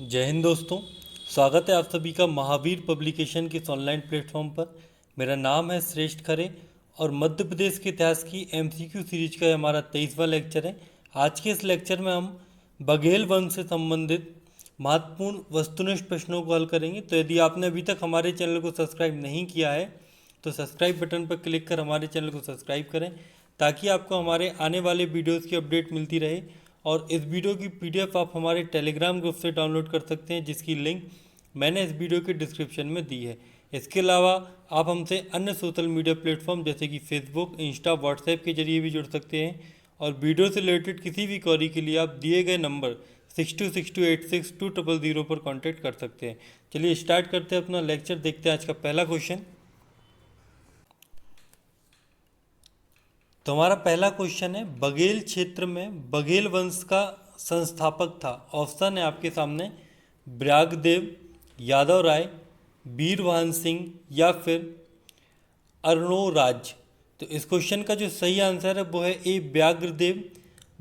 जय हिंद दोस्तों। स्वागत है आप सभी का महावीर पब्लिकेशन के इस ऑनलाइन प्लेटफॉर्म पर। मेरा नाम है श्रेष्ठ खरे और मध्य प्रदेश के इतिहास की एमसीक्यू सीरीज का ये हमारा 23वां लेक्चर है। आज के इस लेक्चर में हम बघेल वंश से संबंधित महत्वपूर्ण वस्तुनिष्ठ प्रश्नों को हल करेंगे। तो यदि आपने अभी तक हमारे चैनल को सब्सक्राइब नहीं किया है तो सब्सक्राइब बटन पर क्लिक कर हमारे चैनल को सब्सक्राइब करें ताकि आपको हमारे आने वाले वीडियोज़ की अपडेट मिलती रहे। और इस वीडियो की पीडीएफ आप हमारे टेलीग्राम ग्रुप से डाउनलोड कर सकते हैं, जिसकी लिंक मैंने इस वीडियो के डिस्क्रिप्शन में दी है। इसके अलावा आप हमसे अन्य सोशल मीडिया प्लेटफॉर्म जैसे कि फेसबुक, इंस्टा, व्हाट्सएप के जरिए भी जुड़ सकते हैं। और वीडियो से रिलेटेड किसी भी क्वेरी के लिए आप दिए गए नंबर 6262862000 पर कॉन्टैक्ट कर सकते हैं। चलिए स्टार्ट करते हैं अपना लेक्चर। देखते हैं आज का पहला क्वेश्चन। तो हमारा पहला क्वेश्चन है, बघेल क्षेत्र में बघेल वंश का संस्थापक था। ऑप्शन है आपके सामने ब्यागदेव, यादव राय, बीरवाहन सिंह या फिर अर्णोराज। तो इस क्वेश्चन का जो सही आंसर है वो है ए ब्यागदेव।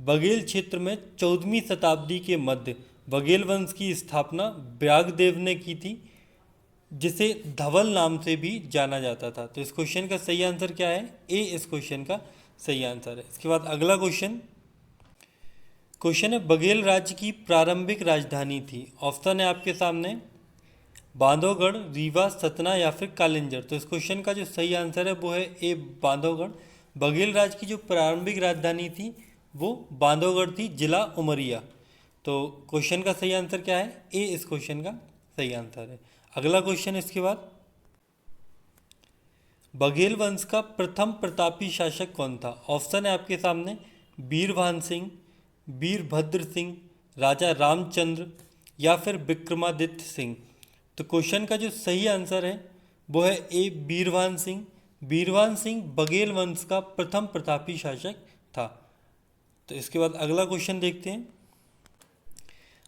बघेल क्षेत्र में 14वीं शताब्दी के मध्य बघेल वंश की स्थापना ब्यागदेव ने की थी, जिसे धवल नाम से भी जाना जाता था। तो इस क्वेश्चन का सही आंसर क्या है? ए इस क्वेश्चन का सही आंसर है। इसके बाद अगला क्वेश्चन है, बघेल राज्य की प्रारंभिक राजधानी थी। ऑप्शन है आपके सामने बांधवगढ़, रीवा, सतना या फिर कालिंजर। तो इस क्वेश्चन का जो सही आंसर है वो है ए बांधवगढ़। बघेल राज्य की जो प्रारंभिक राजधानी थी वो बांधवगढ़ थी, जिला उमरिया। तो क्वेश्चन का सही आंसर क्या है? ए इस क्वेश्चन का सही आंसर है। अगला क्वेश्चन इसके बाद, बघेल वंश का प्रथम प्रतापी शासक कौन था? ऑप्शन है आपके सामने बीरवाहन सिंह, वीरभद्र सिंह, राजा रामचंद्र या फिर विक्रमादित्य सिंह। तो क्वेश्चन का जो सही आंसर है वो है ए बीरवाहन सिंह। बीरवाहन सिंह बघेल वंश का प्रथम प्रतापी शासक था। तो इसके बाद अगला क्वेश्चन देखते हैं,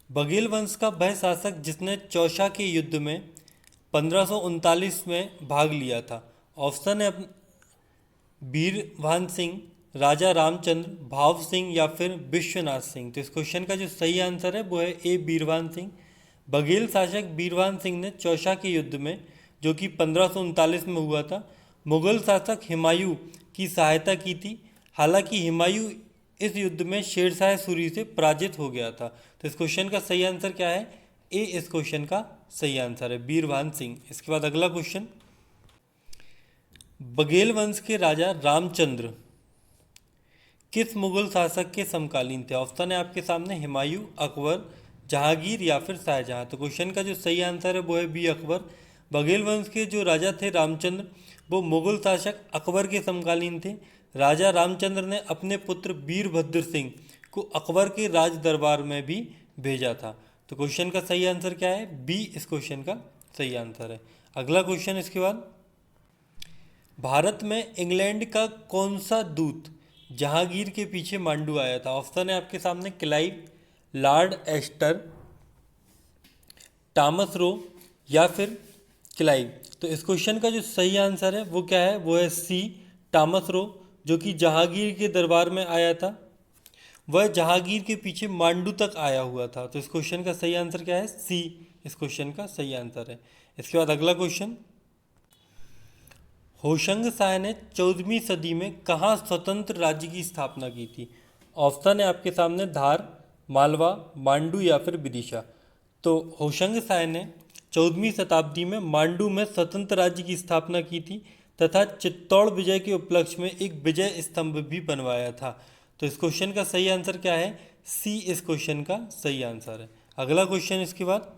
बघेल वंश का वह शासक जिसने चौसा के युद्ध में 1539 में भाग लिया था। ऑप्शन है बीरवाहन सिंह, राजा रामचंद्र, भाव सिंह या फिर विश्वनाथ सिंह। तो इस क्वेश्चन का जो सही आंसर है वो है ए बीरवाहन सिंह। बघेल शासक बीरवाहन सिंह ने चौसा के युद्ध में, जो कि 1539 में हुआ था, मुगल शासक हुमायूं की सहायता की थी। हालांकि हुमायूं इस युद्ध में शेरशाह सूरी से पराजित हो गया था। तो इस क्वेश्चन का सही आंसर क्या है? ए इस क्वेश्चन का सही आंसर है बीरवाहन सिंह। इसके बाद अगला क्वेश्चन, बघेल वंश के राजा रामचंद्र किस मुगल शासक के समकालीन थे? ऑप्शन है आपके सामने हुमायूं, अकबर, जहांगीर या फिर शाहजहां। तो क्वेश्चन का जो सही आंसर है वो है बी अकबर। बघेल वंश के जो राजा थे रामचंद्र, वो मुगल शासक अकबर के समकालीन थे। राजा रामचंद्र ने अपने पुत्र वीरभद्र सिंह को अकबर के राज दरबार में भी भेजा था। तो क्वेश्चन का सही आंसर क्या है? बी इस क्वेश्चन का सही आंसर है। अगला क्वेश्चन इसके बाद, भारत में इंग्लैंड का कौन सा दूत जहांगीर के पीछे मांडू आया था? ऑप्शन है आपके सामने Clive, Lord Astor, Thomas Roe या फिर क्लाइव। तो इस क्वेश्चन का जो सही आंसर है वो क्या है? वो है सी टॉमस रो, जो कि जहांगीर के दरबार में आया था। वह जहांगीर के पीछे मांडू तक आया हुआ था। तो इस क्वेश्चन का सही आंसर क्या है? सी इस क्वेश्चन का सही आंसर है। इसके बाद अगला क्वेश्चन, होशंग शाह ने 14वीं सदी में कहाँ स्वतंत्र राज्य की स्थापना की थी? ऑप्शन है आपके सामने धार, मालवा, मांडू या फिर विदिशा। तो होशंग शाह ने 14वीं शताब्दी में मांडू में स्वतंत्र राज्य की स्थापना की थी तथा चित्तौड़ विजय के उपलक्ष्य में एक विजय स्तंभ भी बनवाया था। तो इस क्वेश्चन का सही आंसर क्या है? सी इस क्वेश्चन का सही आंसर है। अगला क्वेश्चन इसके बाद,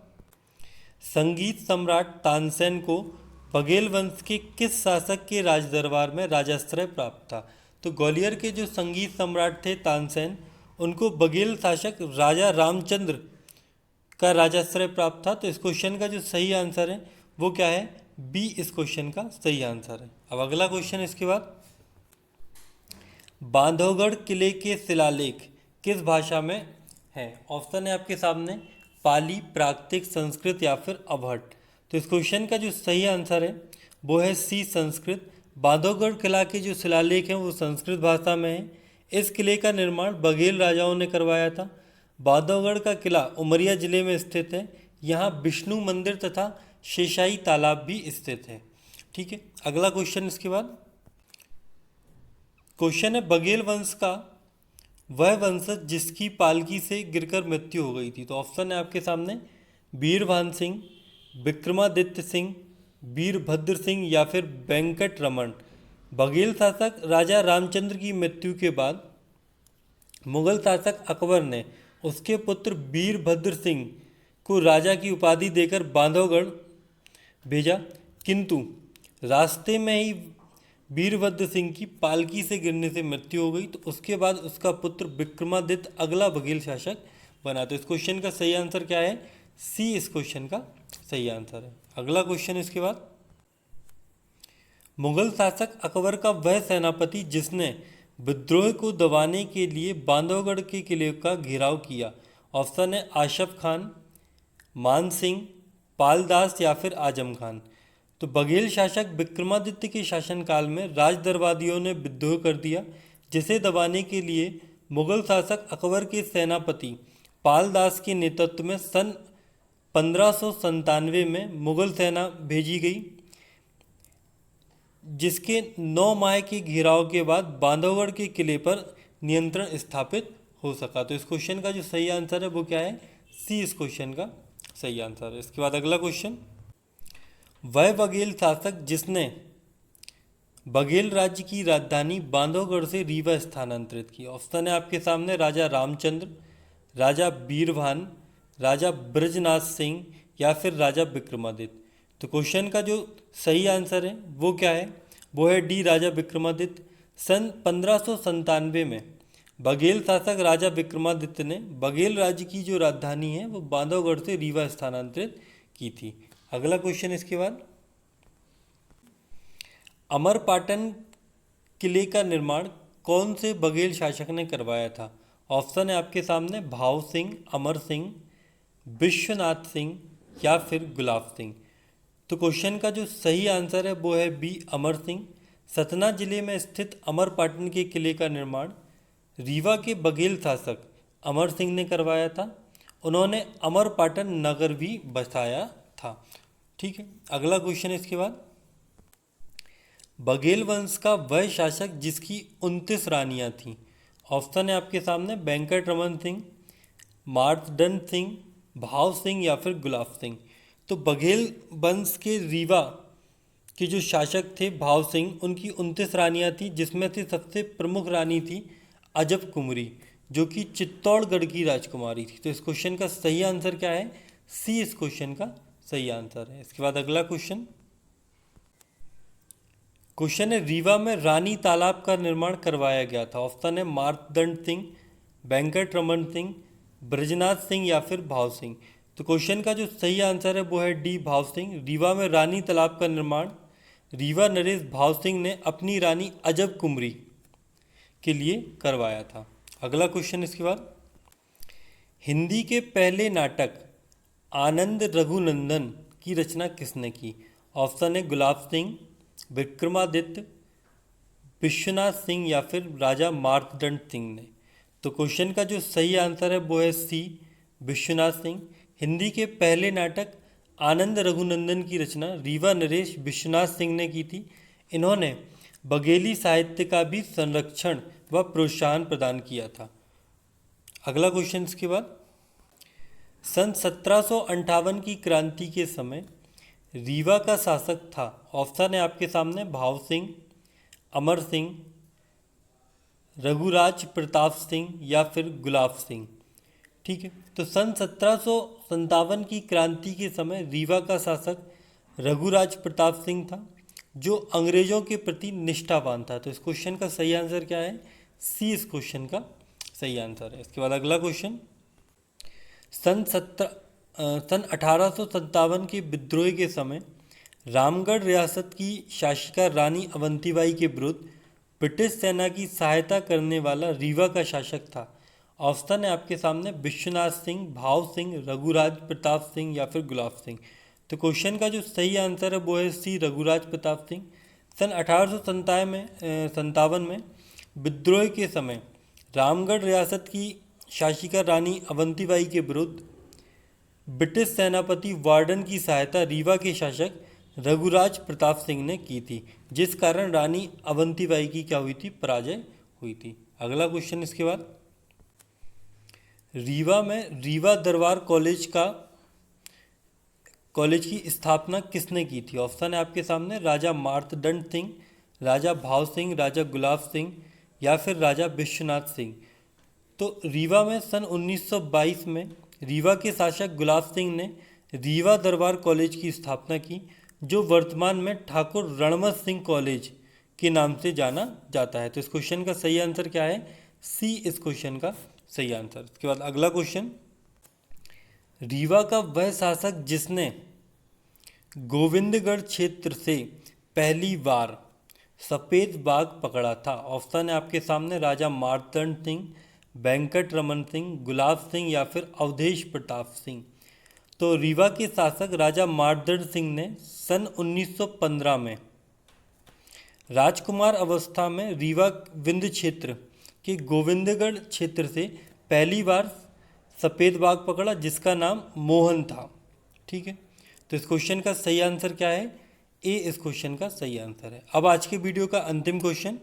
संगीत सम्राट तानसेन को बघेल वंश के किस शासक के राजदरबार में राजाश्रय प्राप्त था? तो ग्वालियर के जो संगीत सम्राट थे तानसेन, उनको बघेल शासक राजा रामचंद्र का राजाश्रय प्राप्त था। तो इस क्वेश्चन का जो सही आंसर है वो क्या है? बी इस क्वेश्चन का सही आंसर है। अब अगला क्वेश्चन इसके बाद, बांधवगढ़ किले के शिलालेख किस भाषा में है? ऑप्शन है आपके सामने पाली, प्राकृतिक, संस्कृत या फिर अवहट। तो इस क्वेश्चन का जो सही आंसर है वो है सी संस्कृत। बांधवगढ़ किला के जो शिलालेख हैं वो संस्कृत भाषा में है। इस किले का निर्माण बघेल राजाओं ने करवाया था। बांधवगढ़ का किला उमरिया जिले में स्थित है। यहाँ विष्णु मंदिर तथा शेषाई तालाब भी स्थित है। ठीक है, अगला क्वेश्चन इसके बाद क्वेश्चन है बघेल वंश का वह वंशज जिसकी पालकी से गिरकर मृत्यु हो गई थी। तो ऑप्शन है आपके सामने वीरभान सिंह, विक्रमादित्य सिंह, वीरभद्र सिंह या फिर वेंकट रमन। बघेल शासक राजा रामचंद्र की मृत्यु के बाद मुगल शासक अकबर ने उसके पुत्र वीरभद्र सिंह को राजा की उपाधि देकर बांधवगढ़ भेजा, किंतु रास्ते में ही वीरभद्र सिंह की पालकी से गिरने से मृत्यु हो गई। तो उसके बाद उसका पुत्र विक्रमादित्य अगला बघेल शासक बना। तो इस क्वेश्चन का सही आंसर क्या है? सी इस क्वेश्चन का सही आंसर है। अगला क्वेश्चन इसके बाद मुगल शासक अकबर का वह सेनापति जिसने विद्रोह को दबाने के लिए बांधवगढ़ के किले का घेराव किया। ऑप्शन है आशफ खान, मान सिंह, पालदास या फिर आजम खान। तो बघेल शासक विक्रमादित्य के शासनकाल में राजदरबारियों ने विद्रोह कर दिया, जिसे दबाने के लिए मुगल शासक अकबर के सेनापति पालदास के नेतृत्व में सन 1597 में मुगल सेना भेजी गई, जिसके 9 माह के घेराव के बाद बांधवगढ़ के किले पर नियंत्रण स्थापित हो सका। तो इस क्वेश्चन का जो सही आंसर है वो क्या है? सी इस क्वेश्चन का सही आंसर है। इसके बाद अगला क्वेश्चन, वह बघेल शासक जिसने बघेल राज्य की राजधानी बांधवगढ़ से रीवा स्थानांतरित की। ऑप्शन है आपके सामने राजा रामचंद्र, राजा बीरभान, राजा ब्रजनाथ सिंह या फिर राजा विक्रमादित्य। तो क्वेश्चन का जो सही आंसर है वो क्या है? वो है डी राजा विक्रमादित्य। सन 1597 में बघेल शासक राजा विक्रमादित्य ने बघेल राज्य की जो राजधानी है वो बांधवगढ़ से रीवा स्थानांतरित की थी। अगला क्वेश्चन इसके बाद, अमरपाटन किले का निर्माण कौन से बघेल शासक ने करवाया था? ऑप्शन है आपके सामने भाव सिंह, अमर सिंह, विश्वनाथ सिंह या फिर गुलाब सिंह। तो क्वेश्चन का जो सही आंसर है वो है बी अमर सिंह। सतना जिले में स्थित अमरपाटन के किले का निर्माण रीवा के बघेल शासक अमर सिंह ने करवाया था। उन्होंने अमरपाटन नगर भी बसाया था। ठीक है, अगला क्वेश्चन इसके बाद, बघेल वंश का वह शासक जिसकी 29 रानियां थीं। ऑप्शन है आपके सामने वेंकट रमन सिंह, मार्तंड सिंह, भाव सिंह या फिर गुलाब सिंह। तो बघेल वंश के रीवा के जो शासक थे भाव सिंह, उनकी 29 रानियां थी, जिसमें से सबसे प्रमुख रानी थी अजब कुमरी, जो कि चित्तौड़गढ़ की राजकुमारी थी। तो इस क्वेश्चन का सही आंसर क्या है? सी इस क्वेश्चन का सही आंसर है। इसके बाद अगला क्वेश्चन है रीवा में रानी तालाब का निर्माण करवाया गया था। ऑप्शन है मार्तंड सिंह, वेंकट रमन सिंह, ब्रजनाथ सिंह या फिर भाव सिंह। तो क्वेश्चन का जो सही आंसर है वो है डी भाव सिंह। रीवा में रानी तालाब का निर्माण रीवा नरेश भाव सिंह ने अपनी रानी अजब कुमरी के लिए करवाया था। अगला क्वेश्चन इसके बाद, हिंदी के पहले नाटक आनंद रघुनंदन की रचना किसने की? ऑप्शन है गुलाब सिंह, विक्रमादित्य, विश्वनाथ सिंह या फिर राजा मार्तंड सिंह ने। तो क्वेश्चन का जो सही आंसर है वो है सी विश्वनाथ सिंह। हिंदी के पहले नाटक आनंद रघुनंदन की रचना रीवा नरेश विश्वनाथ सिंह ने की थी। इन्होंने बघेली साहित्य का भी संरक्षण व प्रोत्साहन प्रदान किया था। अगला क्वेश्चन इसके बाद, सन 1758 की क्रांति के समय रीवा का शासक था। ऑप्शन है आपके सामने भाव सिंह, अमर सिंह, रघुराज प्रताप सिंह या फिर गुलाब सिंह। ठीक है, तो सन 1757 की क्रांति के समय रीवा का शासक रघुराज प्रताप सिंह था, जो अंग्रेजों के प्रति निष्ठावान था। तो इस क्वेश्चन का सही आंसर क्या है? सी इस क्वेश्चन का सही आंसर है। इसके बाद अगला क्वेश्चन, सन 1857 के विद्रोह के समय रामगढ़ रियासत की शासिका रानी अवंतीबाई के विरुद्ध ब्रिटिश सेना की सहायता करने वाला रीवा का शासक था। ऑप्शन है आपके सामने विश्वनाथ सिंह, भाव सिंह, रघुराज प्रताप सिंह या फिर गुलाब सिंह। तो क्वेश्चन का जो सही आंसर है वो है सी रघुराज प्रताप सिंह। सन 1857 में विद्रोह के समय रामगढ़ रियासत की शासिका रानी अवंतीबाई के विरुद्ध ब्रिटिश सेनापति वार्डन की सहायता रीवा के शासक रघुराज प्रताप सिंह ने की थी, जिस कारण रानी अवंतीबाई की क्या हुई थी, पराजय हुई थी। अगला क्वेश्चन इसके बाद, रीवा में रीवा दरबार कॉलेज की स्थापना किसने की थी? ऑप्शन है आपके सामने, राजा मार्तंड सिंह, राजा भाव सिंह, राजा गुलाब सिंह या फिर राजा विश्वनाथ सिंह। तो रीवा में सन 1922 में रीवा के शासक गुलाब सिंह ने रीवा दरबार कॉलेज की स्थापना की, जो वर्तमान में ठाकुर रणमत सिंह कॉलेज के नाम से जाना जाता है। तो इस क्वेश्चन का सही आंसर क्या है? सी इस क्वेश्चन का सही आंसर। इसके बाद अगला क्वेश्चन, रीवा का वह शासक जिसने गोविंदगढ़ क्षेत्र से पहली बार सफ़ेद बाघ पकड़ा था? ऑप्शन है आपके सामने, राजा मार्तंड सिंह, वेंकट रमन सिंह, गुलाब सिंह या फिर अवधेश प्रताप सिंह। तो रीवा के शासक राजा मार्तंड सिंह ने सन 1915 में राजकुमार अवस्था में रीवा विंध्य क्षेत्र के गोविंदगढ़ क्षेत्र से पहली बार सफ़ेद बाघ पकड़ा, जिसका नाम मोहन था। ठीक है, तो इस क्वेश्चन का सही आंसर क्या है? ए इस क्वेश्चन का सही आंसर है। अब आज के वीडियो का अंतिम क्वेश्चन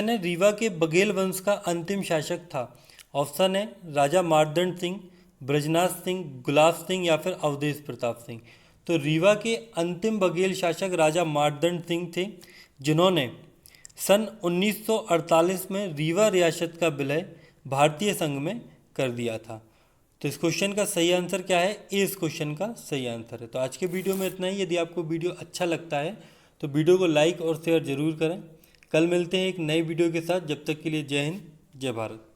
है, रीवा के बघेल वंश का अंतिम शासक था? ऑप्शन है राजा मार्तंड सिंह, ब्रजनाथ सिंह, गुलाब सिंह या फिर अवधेश प्रताप सिंह। तो रीवा के अंतिम बघेल शासक राजा मार्तंड सिंह थे, जिन्होंने सन 1948 में रीवा रियासत का विलय भारतीय संघ में कर दिया था। तो इस क्वेश्चन का सही आंसर क्या है? ए इस क्वेश्चन का सही आंसर है। तो आज के वीडियो में इतना ही। यदि आपको वीडियो अच्छा लगता है तो वीडियो को लाइक और शेयर जरूर करें। कल मिलते हैं एक नए वीडियो के साथ। जब तक के लिए जय हिंद, जय भारत।